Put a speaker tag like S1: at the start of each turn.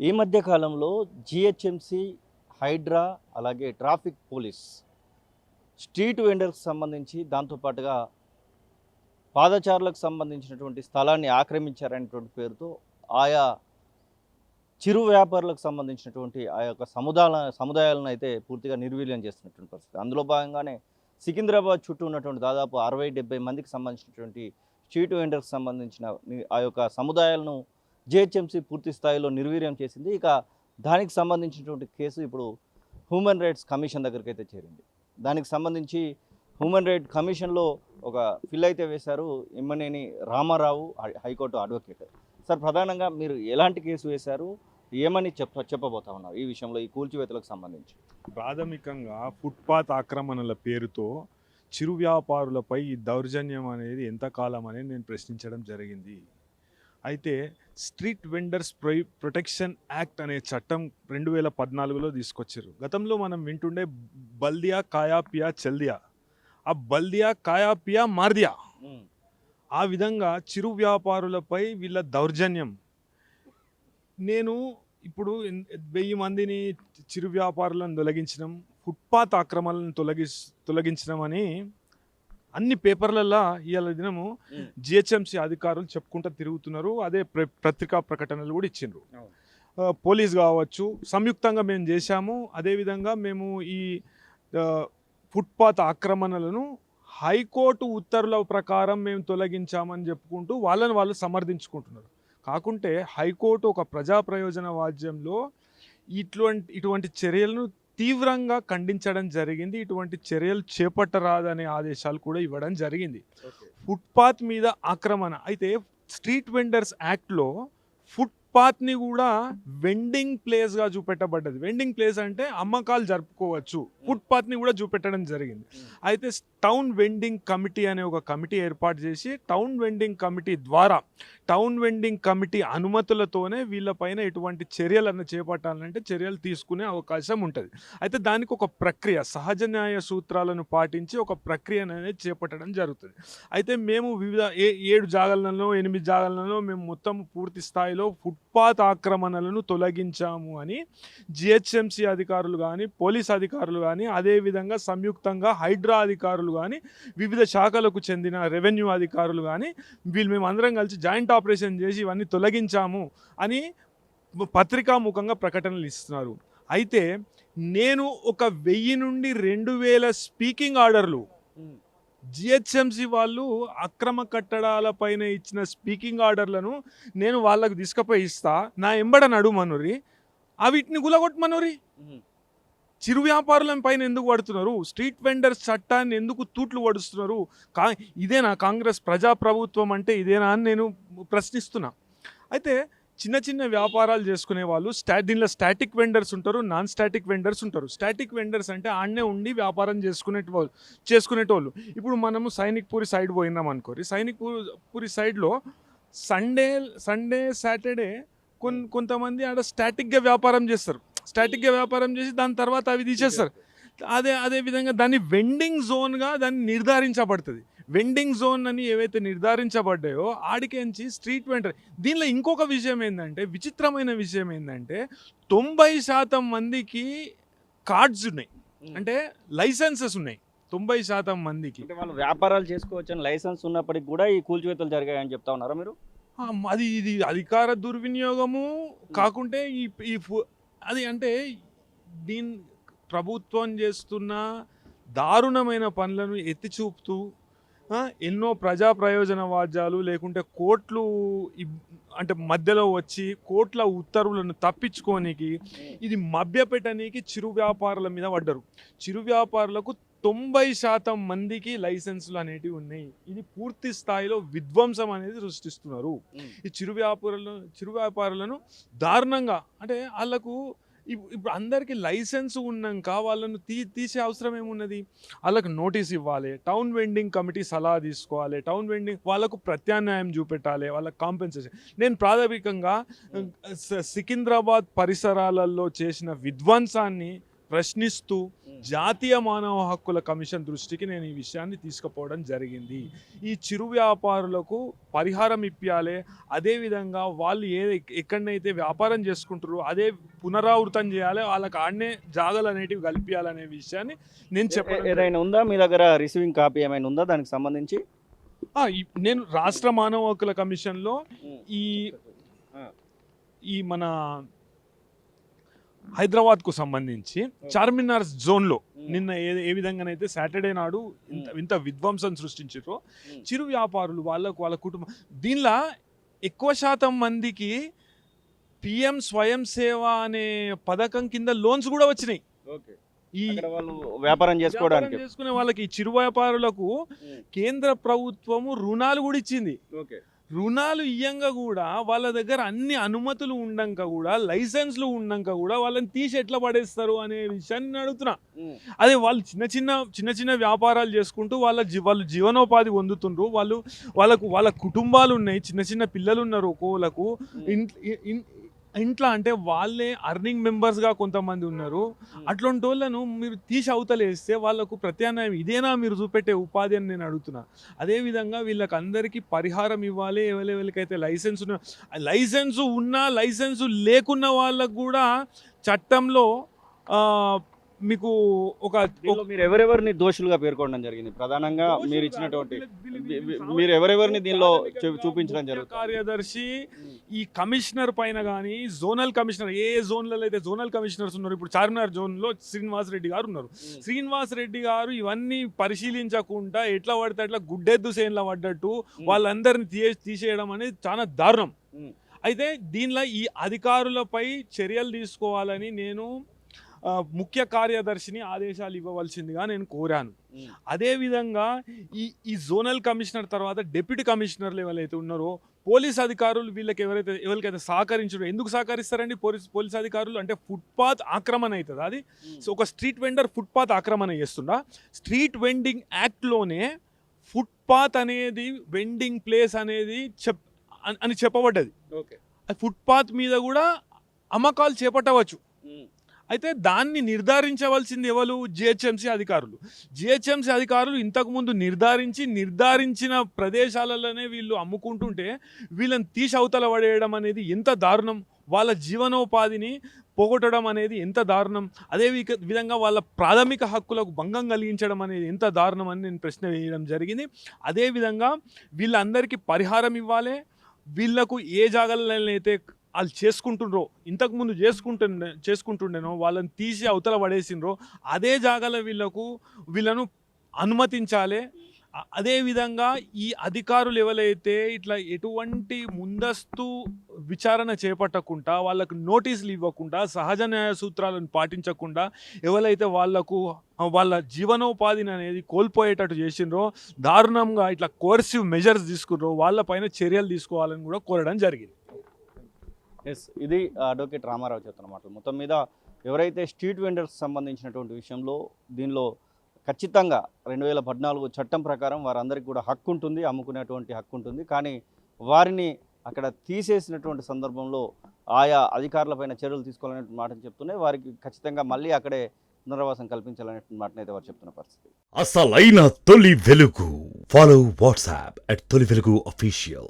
S1: ఈ మధ్య కాలంలో జిహెచ్ఎంసి, హైడ్రా, అలాగే ట్రాఫిక్ పోలీస్ స్ట్రీట్ వెండర్స్కి సంబంధించి దాంతో పాటుగా పాదచారులకు సంబంధించినటువంటి స్థలాన్ని ఆక్రమించారనేటువంటి పేరుతో ఆయా చిరు వ్యాపారులకు సంబంధించినటువంటి ఆ యొక్క సముదాయాలను అయితే పూర్తిగా నిర్వీర్యం చేస్తున్నటువంటి పరిస్థితి. అందులో భాగంగానే సికింద్రాబాద్ చుట్టూ ఉన్నటువంటి దాదాపు 60-70 మందికి సంబంధించినటువంటి స్ట్రీట్ వెండర్స్కి సంబంధించిన ఆ యొక్క సముదాయాలను జిహెచ్ఎంసీ పూర్తి స్థాయిలో నిర్వీర్యం చేసింది. ఇక దానికి సంబంధించినటువంటి కేసు ఇప్పుడు హ్యూమన్ రైట్స్ కమిషన్ దగ్గరికి అయితే చేరింది. దానికి సంబంధించి హ్యూమన్ రైట్ కమిషన్లో ఒక ఫిల్ అయితే వేశారు ఎమ్మనేని రామారావు, హైకోర్టు అడ్వకేట్. సార్, ప్రధానంగా మీరు ఎలాంటి కేసు వేశారు, ఏమని చెప్పబోతా ఉన్నారు ఈ విషయంలో, ఈ కూల్చివేతలకు సంబంధించి?
S2: ప్రాథమికంగా ఫుట్పాత్ ఆక్రమణల పేరుతో చిరు వ్యాపారులపై ఈ దౌర్జన్యం అనేది ఎంతకాలం అనేది నేను ప్రశ్నించడం జరిగింది. అయితే స్ట్రీట్ వెండర్స్ ప్రొటెక్షన్ యాక్ట్ అనే చట్టం 2014లో తీసుకొచ్చారు. గతంలో మనం వింటుండే బల్దియా కాయా పియా చల్దియా, ఆ బల్దియా కాయా పియా మార్దియా, ఆ విధంగా చిరు వ్యాపారులపై వీళ్ళ దౌర్జన్యం. నేను ఇప్పుడు 1000 మందిని చిరు వ్యాపారులను తొలగించడం, ఫుట్పాత్ ఆక్రమణలను తొలగించడం అని అన్ని పేపర్లలో ఇవాళ దినము జిహెచ్ఎంసీ అధికారులు చెప్పుకుంటూ తిరుగుతున్నారు. అదే పత్రికా ప్రకటనలు కూడా ఇచ్చిండ్రు. పోలీస్ కావచ్చు, సంయుక్తంగా మేము చేశాము. అదేవిధంగా మేము ఈ ఫుట్పాత్ ఆక్రమణలను హైకోర్టు ఉత్తర్వుల ప్రకారం మేము తొలగించామని చెప్పుకుంటూ వాళ్ళు సమర్థించుకుంటున్నారు. కాకుంటే హైకోర్టు ఒక ప్రజా ప్రయోజన వాద్యంలో ఇటువంటి చర్యలను తీవ్రంగా ఖండించడం జరిగింది. ఇటువంటి చర్యలు చేపట్టరాదనే ఆదేశాలు కూడా ఇవ్వడం జరిగింది. ఫుట్పాత్ మీద ఆక్రమణ అయితే స్ట్రీట్ వెండర్స్ యాక్ట్లో ఫుట్పాత్ని కూడా వెండింగ్ ప్లేస్గా చూపెట్టబడ్డది. వెండింగ్ ప్లేస్ అంటే అమ్మకాలు జరుపుకోవచ్చు, ఫుట్పాత్ని కూడా చూపెట్టడం జరిగింది. అయితే టౌన్ వెండింగ్ కమిటీ అనే ఒక కమిటీ ఏర్పాటు చేసి టౌన్ వెండింగ్ కమిటీ ద్వారా, టౌన్ వెండింగ్ కమిటీ అనుమతులతోనే వీళ్ళపైన ఎటువంటి చర్యలను చేపట్టాలంటే చర్యలు తీసుకునే అవకాశం ఉంటుంది. అయితే దానికి ఒక ప్రక్రియ, సహజ న్యాయ సూత్రాలను పాటించి ఒక ప్రక్రియ అనేది చేపట్టడం జరుగుతుంది. అయితే మేము వివిధ 7 జాగాలలో 8 జాగాలలో మేము మొత్తం పూర్తి స్థాయిలో ఫుట్పాత్ ఆక్రమణలను తొలగించాము అని జిహెచ్ఎంసీ అధికారులు కానీ, పోలీస్ అధికారులు కానీ, అదేవిధంగా సంయుక్తంగా హైడ్రా అధికారులు కానీ, వివిధ శాఖలకు చెందిన రెవెన్యూ అధికారులు కానీ మేము అందరం కలిసి జాయింట్ ఆపరేషన్ చేసి ఇవన్నీ తొలగించాము అని పత్రికాముఖంగా ప్రకటనలు ఇస్తున్నారు. అయితే నేను ఒక 1000 నుండి 2000 స్పీకింగ్ ఆర్డర్లు జిహెచ్ఎంసీ వాళ్ళు అక్రమ కట్టడాల పైన ఇచ్చిన స్పీకింగ్ ఆర్డర్లను నేను వాళ్ళకు తీసుకుపోయి ఇస్తా, నా ఎంబడ నడుమనురి, వీటిని గులగొట్టమనురి. చిరు వ్యాపారుల పైన ఎందుకు పడుతున్నారు? స్ట్రీట్ వెండర్స్ చట్టాన్ని ఎందుకు తూట్లు పడుస్తున్నారు? ఇదేనా కాంగ్రెస్ ప్రజాప్రభుత్వం అంటే ఇదేనా అని నేను ప్రశ్నిస్తున్నా. అయితే చిన్న చిన్న వ్యాపారాలు చేసుకునే వాళ్ళు దీనిలో స్టాటిక్ వెండర్స్ ఉంటారు, నాన్ స్టాటిక్ వెండర్స్ ఉంటారు. స్టాటిక్ వెండర్స్ అంటే ఆడనే ఉండి వ్యాపారం చేసుకునేటోళ్ళు. ఇప్పుడు మనము సైనిక్ పూరి సైడ్ పోయినాం అనుకోరి, సైనిక్ పూరి సైడ్లో సండే సాటర్డే కొంతమంది ఆడ స్టాటిక్గా వ్యాపారం చేస్తారు. స్టాటిక్గా వ్యాపారం చేసి దాని తర్వాత అవి తీసేస్తారు. అదే విధంగా దాన్ని వెండింగ్ జోన్గా దాన్ని నిర్ధారించబడుతుంది. వెండింగ్ జోన్ అని ఏవైతే నిర్ధారించబడ్డాయో ఆడికేంచి స్ట్రీట్ వెండర్. దీనిలో ఇంకొక విషయం ఏంటంటే, విచిత్రమైన విషయం ఏంటంటే 90% మందికి కార్డ్స్ ఉన్నాయి, అంటే లైసెన్సెస్ ఉన్నాయి 90% మందికి.
S1: వాళ్ళు వ్యాపారాలు చేసుకోవచ్చని లైసెన్స్ ఉన్నప్పటికీ కూడా ఈ కూల్చివేతలు జరిగాయని చెప్తా ఉన్నారా మీరు?
S2: ఇది అధికార దుర్వినియోగము కాకుంటే అది అంటే ప్రభుత్వం చేస్తున్న దారుణమైన పనులను ఎత్తి చూపుతూ ఎన్నో ప్రజా ప్రయోజన వాద్యాలు లేకుంటే కోర్టులు అంటే మధ్యలో వచ్చి కోర్టుల ఉత్తర్వులను తప్పించుకోనికి, ఇది మభ్యపెట్టడానికి చిరు వ్యాపారుల మీద పడ్డారు. చిరు వ్యాపారులకు 90% మందికి లైసెన్సులు అనేటివి ఉన్నాయి. ఇది పూర్తి స్థాయిలో విధ్వంసం అనేది సృష్టిస్తున్నారు. ఈ చిరు వ్యాపారులను దారుణంగా, అంటే వాళ్ళకు ఇప్పుడు అందరికీ లైసెన్స్ ఉన్నాక వాళ్ళను తీసే అవసరం ఏమున్నది? వాళ్ళకు నోటీస్ ఇవ్వాలి, టౌన్ వెండింగ్ కమిటీ సలహా తీసుకోవాలి, టౌన్ వెండింగ్ వాళ్ళకు ప్రత్యామ్నాయం చూపెట్టాలి, వాళ్ళకి కాంపెన్సేషన్. నేను ప్రాథమికంగా సికింద్రాబాద్ పరిసరాలలో చేసిన విధ్వంసాన్ని ప్రశ్నిస్తూ జాతీయ మానవ హక్కుల కమిషన్ దృష్టికి నేను ఈ విషయాన్ని తీసుకుపోవడం జరిగింది. ఈ చిరు వ్యాపారులకు పరిహారం ఇప్పియాలి, అదేవిధంగా వాళ్ళు ఎక్కడనైతే వ్యాపారం చేసుకుంటారో అదే పునరావృతం చేయాలి, వాళ్ళకి ఆడనే జాగాలు అనేటివి కల్పించాలనే విషయాన్ని నేను చెప్పడం.
S1: ఏదైనా ఉందా మీ దగ్గర రిసీవింగ్ కాపీ ఏమైనా ఉందా దానికి సంబంధించి?
S2: నేను రాష్ట్ర మానవ హక్కుల కమిషన్లో ఈ మన హైదరాబాద్కు సంబంధించి చార్మినార్ జోన్లో నిన్న ఏ విధంగానైతే సాటర్డే నాడు ఇంత విధ్వంసం సృష్టించారో చిరు వ్యాపారులు వాళ్ళ కుటుంబం దీనిలో ఎక్కువ శాతం మందికి పిఎం స్వయం సేవ అనే పథకం కింద లోన్స్ కూడా వచ్చినాయి. ఈ
S1: వాళ్ళు వ్యాపారం చేసుకోవడానికి
S2: చేసుకునే వాళ్ళకి చిరు వ్యాపారులకు కేంద్ర ప్రభుత్వము రుణాలు కూడా ఇచ్చింది. రుణాలు ఇయ్యంగా కూడా వాళ్ళ దగ్గర అన్ని అనుమతులు ఉండంక కూడా లైసెన్స్లు ఉండంక కూడా వాళ్ళని తీసి ఎట్లా పడేస్తారు అనే విషయాన్ని నేను అడుగుతున్నా. అదే వాళ్ళు చిన్న చిన్న వ్యాపారాలు చేసుకుంటూ వాళ్ళు జీవనోపాధి పొందుతుండ్రు, వాళ్ళ కుటుంబాలు ఉన్నాయి, చిన్న చిన్న పిల్లలు ఉన్నారు, ఒక్కోళ్ళకు ఇంట్లో అంటే వాళ్ళే అర్నింగ్ మెంబర్స్గా కొంతమంది ఉన్నారు. అట్లాంటి వాళ్ళను మీరు తీసి అవతలేస్తే వాళ్ళకు ప్రత్యామ్నాయం ఇదేనా మీరు చూపెట్టే ఉపాధి అని నేను అడుగుతున్నా. అదేవిధంగా వీళ్ళకి అందరికీ పరిహారం ఇవ్వాలి. ఎవరికైతే లైసెన్సు ఉన్నా లైసెన్సు లేకున్న వాళ్ళకు కూడా చట్టంలో మీకు
S1: మీరు ఎవరెవరిని దోషులుగా పేర్కొనడం జరిగింది? ప్రధానంగా మీరు ఇచ్చినటువంటి మీరు ఎవరెవరిని దీనిలో చూపించడం జరుగుతుంది?
S2: కార్యదర్శి ఈ కమిషనర్ పైన కానీ జోనల్ కమిషనర్ ఏ జోన్లలో అయితే జోనల్ కమిషనర్స్ ఉన్నారు, ఇప్పుడు చార్మినార్ జోన్లో శ్రీనివాస్ రెడ్డి గారు ఉన్నారు. శ్రీనివాస్ రెడ్డి గారు ఇవన్నీ పరిశీలించకుండా ఎట్లా పడితే అట్లా గుడ్డెద్దు సేన్లా పడ్డట్టు వాళ్ళందరినీ తీసేయడం అనేది చాలా దారుణం. అయితే దీనిలో ఈ అధికారులపై చర్యలు తీసుకోవాలని నేను ముఖ్య కార్యదర్శిని ఆదేశాలు ఇవ్వవలసిందిగా నేను కోరాను. అదేవిధంగా ఈ జోనల్ కమిషనర్ తర్వాత డిప్యూటీ కమిషనర్లు ఎవరైతే ఉన్నారో పోలీస్ అధికారులు ఎవరికైతే సహకరించారో, ఎందుకు సహకరిస్తారండి పోలీస్ అధికారులు అంటే ఫుట్పాత్ ఆక్రమణ అవుతుంది. అది ఒక స్ట్రీట్ వెండర్ ఫుట్పాత్ ఆక్రమణ చేస్తుండా, స్ట్రీట్ వెండింగ్ యాక్ట్లోనే ఫుట్పాత్ అనేది వెండింగ్ ప్లేస్ అనేది అని చెప్పబడ్డది. ఫుట్పాత్ మీద కూడా అమ్మకాలు చేపట్టవచ్చు. అయితే దాన్ని నిర్ధారించవలసింది ఎవరు? జిహెచ్ఎంసీ అధికారులు. జిహెచ్ఎంసీ అధికారులు ఇంతకుముందు నిర్ధారించిన ప్రదేశాలలోనే వీళ్ళు అమ్ముకుంటుంటే వీళ్ళని తీసి అవతల పడేయడం అనేది ఎంత దారుణం. వాళ్ళ జీవనోపాధిని పోగొట్టడం అనేది ఎంత దారుణం. అదే విధంగా వాళ్ళ ప్రాథమిక హక్కులకు భంగం కలిగించడం అనేది ఎంత దారుణం అని నేను ప్రశ్న వేయడం జరిగింది. అదేవిధంగా వీళ్ళందరికీ పరిహారం ఇవ్వాలి. వీళ్లకు ఏ జాగాలలో అయితే వాళ్ళు చేసుకుంటుండ్రో, ఇంతకుముందు చేసుకుంటుండేనో వాళ్ళని తీసి అవతల పడేసిండ్రో అదే జాగాలో వీళ్ళను అనుమతించాలి. అదేవిధంగా ఈ అధికారులు ఎవరైతే ఇట్లా ఎటువంటి ముందస్తు విచారణ చేపట్టకుండా వాళ్ళకు నోటీసులు ఇవ్వకుండా సహజ న్యాయ సూత్రాలను పాటించకుండా ఎవరైతే వాళ్ళ జీవనోపాధిని అనేది కోల్పోయేటట్టు చేసిండ్రో, దారుణంగా ఇట్లా కోర్సివ్ మెజర్స్ తీసుకున్నారో వాళ్ళపైన చర్యలు తీసుకోవాలని కూడా కోరడం జరిగింది.
S1: ఇది అడ్వకేట్ రామారావు చెప్తున్న మాటలు. మొత్తం మీద ఎవరైతే స్ట్రీట్ వెండర్స్ సంబంధించినటువంటి విషయంలో దీనిలో ఖచ్చితంగా 2014 చట్టం ప్రకారం వారందరికీ కూడా హక్కు ఉంటుంది, అమ్ముకునేటువంటి హక్కు ఉంటుంది. కానీ వారిని అక్కడ తీసేసినటువంటి సందర్భంలో ఆయా అధికారులపైన చర్యలు తీసుకోవాలనే మాటను చెప్తూనే వారికి ఖచ్చితంగా మళ్ళీ అక్కడే పునరావాసం కల్పించాలనే మాటను అయితే వారు చెప్తున్న పరిస్థితి.
S3: అసలైన తొలి వెలుగు. ఫాలో వాట్సాప్ @తొలి వెలుగు official.